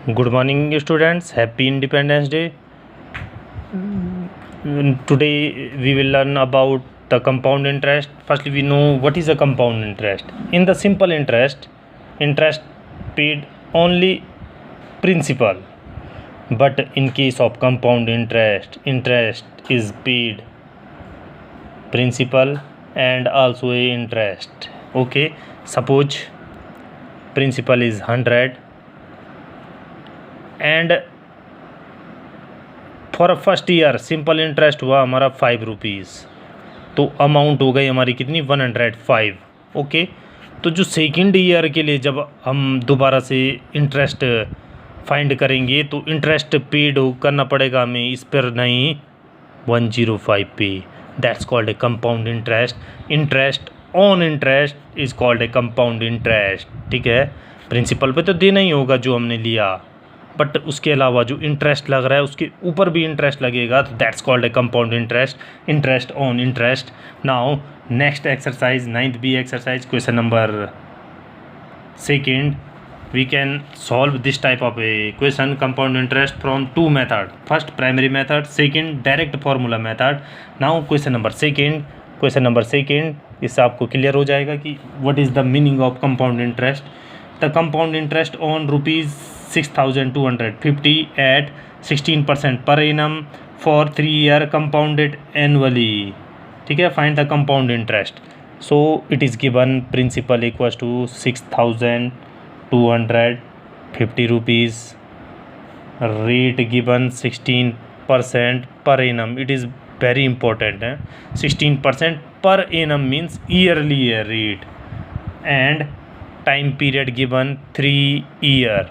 Good morning, students. Happy Independence Day. Today we will learn about the compound interest. Firstly, we know what is a compound interest. In the simple interest, interest paid only principal. But in case of compound interest, interest is paid principal and also a interest. Okay, suppose principal is 100 and for first year simple interest हुआ हमारा 5 rupees, तो amount हो गई हमारी कितनी 105। Okay, तो जो second year के लिए जब हम दोबारा से इंटरेस्ट फाइंड करेंगे तो इंटरेस्ट पेड करना पड़ेगा हमें इस पर नहीं 105 पे। That's called a compound interest. Interest on interest is called a compound interest. ठीक है, प्रिंसिपल पे तो देना ही होगा जो हमने लिया, बट उसके अलावा जो इंटरेस्ट लग रहा है उसके ऊपर भी इंटरेस्ट लगेगा, तो that's called a compound interest. Interest on interest. Now next exercise 9th B exercise, question number 2nd। we can solve this type of a question, compound interest, from two method. First primary method, second direct formula method. Now question number 2nd, इससे आपको clear हो जाएगा कि what is the meaning of compound interest. The compound interest on rupees 6,250 at 16% per annum for 3 year compounded annually. ठीक है, find the compound interest. So it is given principal equals to 6,250 rupees, rate given 16% per annum. It is very important. 16% per annum means yearly rate, and time period given 3 year.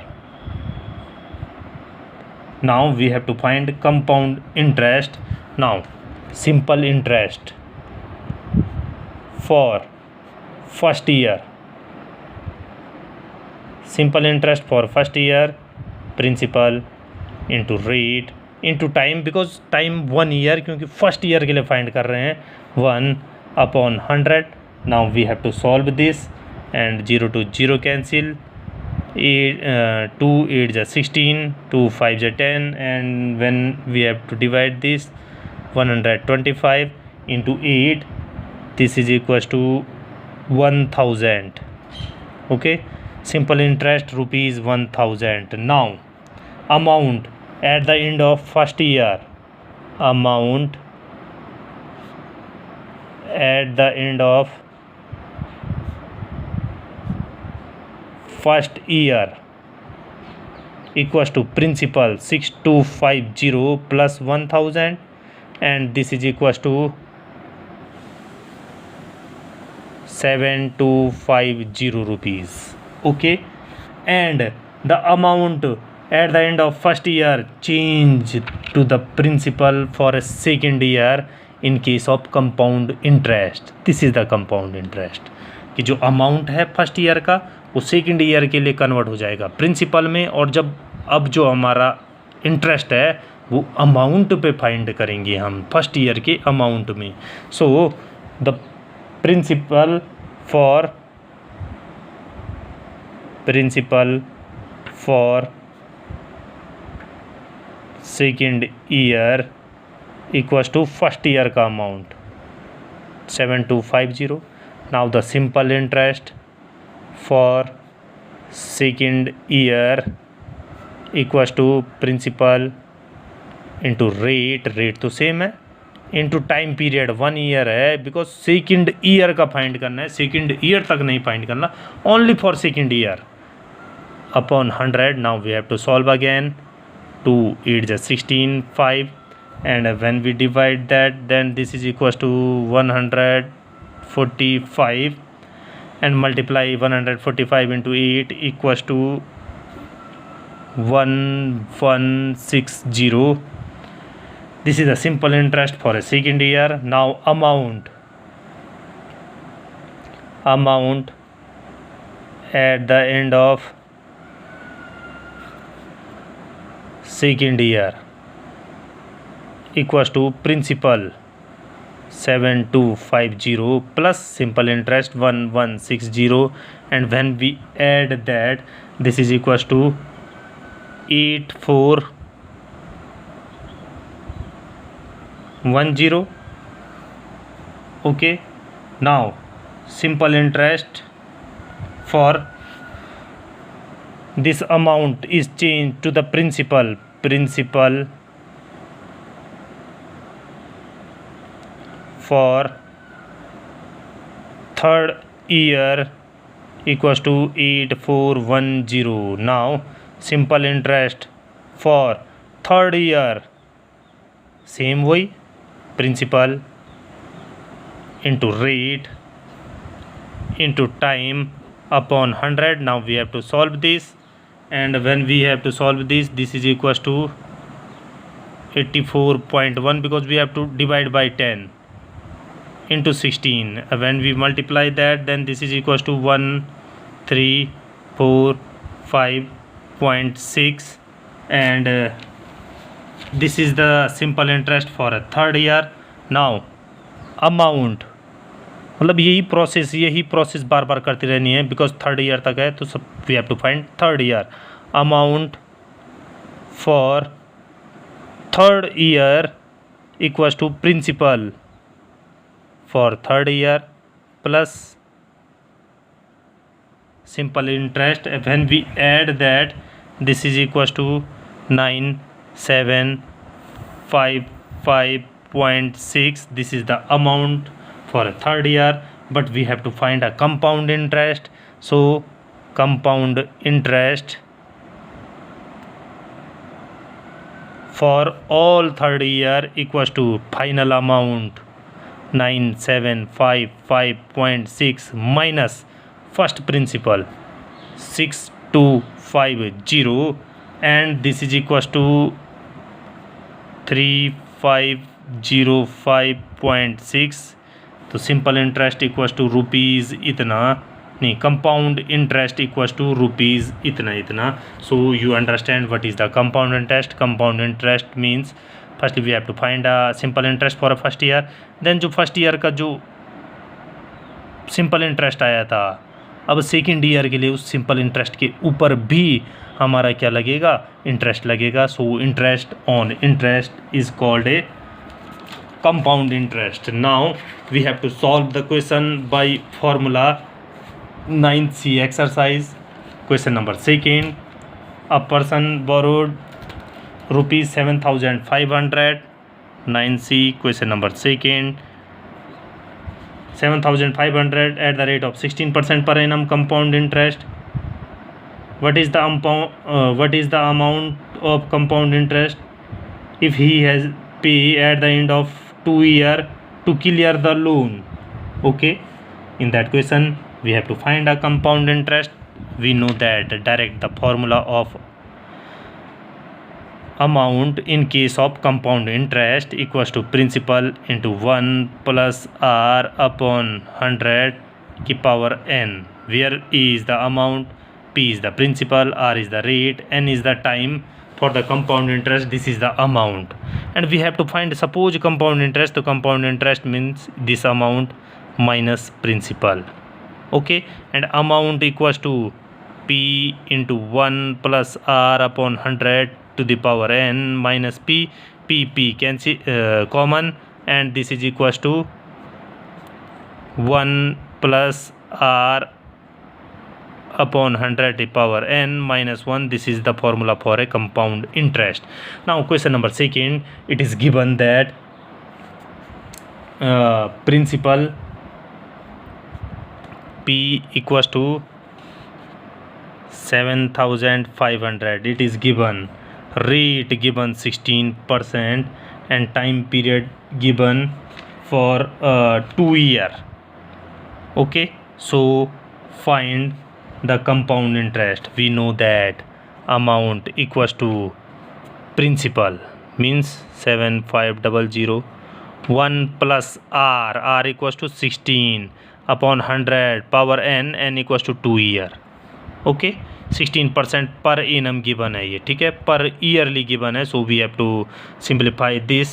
Now we have to find compound interest. Now simple interest for first year, simple interest for first year, principal into rate into time, because time 1 year, क्योंकि first year के लिए find कर रहे हैं, 1/100. Now we have to solve this, and 0 to 0 cancel. 2 8 is 16, 2 5 is 10, and when we have to divide this 125 into 8, this is equals to 1000. Okay, simple interest rupees 1000. Now amount at the end of first year, amount at the end of first year equals to principal 6250 plus 1000, and this is equals to 7250 rupees. Okay, and the amount at the end of first year change to the principal for a second year in case of compound interest. This is the compound interest, कि जो amount है first year का वो second year के लिए convert हो जाएगा principal में, और जब अब जो हमारा इंटरेस्ट है वो अमाउंट पे फाइंड करेंगे हम फर्स्ट ईयर के अमाउंट में. So the principal for second year equals to first year का amount 7250. Now the simple interest for second year equals to principal into rate तो सेम है, इंटू टाइम पीरियड 1 ईयर है, because second year का find करना है, second year तक नहीं find करना, only for second year, upon 100. Now we have to solve again. 2 8 is 16, 5, and when we divide that, then this is equals to 145, and multiply 145 into 8 equals to 1160. This is the simple interest for a second year. Now amount at the end of second year equals to principal 7250 plus simple interest 1160, and when we add that, this is equals to 8410. Okay, now simple interest for this amount is changed to the principal for third year equals to 8410. Now simple interest for third year, same way, principal into rate into time upon 100. Now we have to solve this, and when we have to solve this is equals to 84.1 because we have to divide by 10 into 16. When we multiply that, then this is equals to 1345.6, and this is the simple interest for a third year. Now amount, मतलब यही process बार बार करती रहनी है because third year तक है, तो सब we have to find third year amount for third year equals to principal for third year plus simple interest. When we add that, this is equals to 9755.6. This is the amount for a third year, but we have to find a compound interest. So compound interest for all third year equals to final amount 9755.6 minus first principal 6250, and this is equals to 3505.6. तो simple interest equals to rupees इतना, नहीं, compound interest equals to rupees इतना. So you understand what is the compound interest. Compound interest means firstly we have to find a simple interest for a first year. Then जो first year का जो simple interest आया था, अब second year के लिए उस सिंपल इंटरेस्ट के ऊपर भी हमारा क्या लगेगा, इंटरेस्ट लगेगा. So interest on interest is called a compound interest. Now we have to solve the question by formula 9C exercise. Question number second. A person borrowed rupees 7,500. 9C question number second. 7,500 at the rate of 16% per annum compound interest. What is the amount of compound interest if he has pay at the end of 2 year to clear the loan? Okay, in that question we have to find a compound interest. We know that direct the formula of amount in case of compound interest equals to principal into 1 plus r upon 100 की power n, where e is the amount, p is the principal, r is the rate, n is the time. For the compound interest, this is the amount, and we have to find, suppose compound interest, so compound interest means this amount minus principal. Okay, and amount equals to p into 1 plus r upon 100 to the power n minus p cancel common, and this is equals to 1 plus r upon 100 to the power n minus 1. This is the formula for a compound interest. Now question number second, it is given that principal p equals to 7,500. It is given rate given 16% and time period given for 2 year. Okay, so find the compound interest. We know that amount equals to principal means 7,500, 1 plus r equals to 16 upon 100 power n equals to 2 year. Okay, 16% per annum given है ये, ठीक है, पर yearly given है. So we have to simplify this.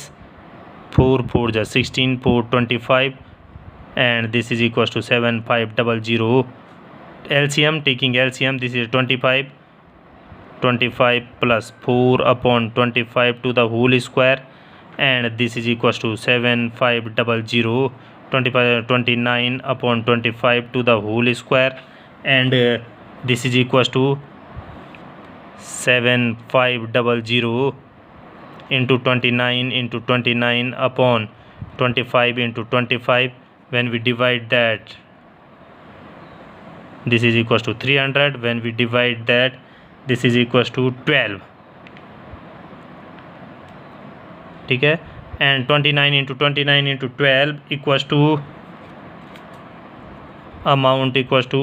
4 4 जा 16, 4 25, and this is equals to 7,500. LCM, taking LCM, this is 25 25 plus 4 upon 25 to the whole square, and this is equals to 7500, 29 upon 25 to the whole square, and this is equals to 7500 into 29 into 29 upon 25 into 25. When we divide that, this is equals to 300. When we divide that, this is equals to 12. ठीक है, and 29 into 29 into 12 equals to amount equals to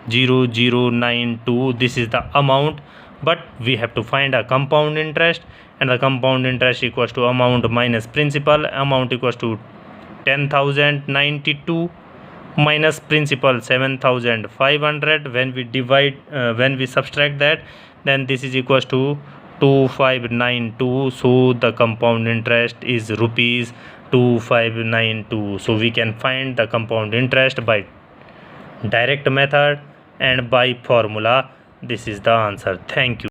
10092. This is the amount, but we have to find a compound interest, and the compound interest equals to amount minus principal. Amount equals to 10,092 minus principal 7,500. When we divide, when we subtract that, then this is equals to 2592. So the compound interest is rupees 2592. So we can find the compound interest by direct method and by formula. This is the answer. Thank you.